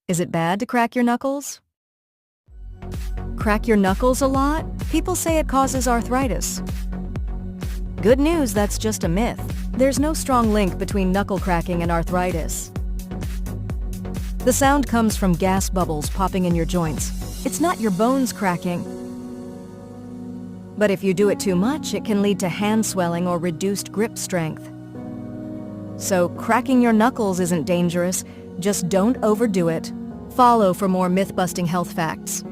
Is it bad to crack your knuckles? Crack your knuckles a lot? People say it causes arthritis. Good news, that's just a myth. There's no strong link between knuckle cracking and arthritis. The sound comes from gas bubbles popping in your joints. It's not your bones cracking. But if you do it too much, it can lead to hand swelling or reduced grip strength. So cracking your knuckles isn't dangerous, just don't overdo it. Follow for more myth-busting health facts.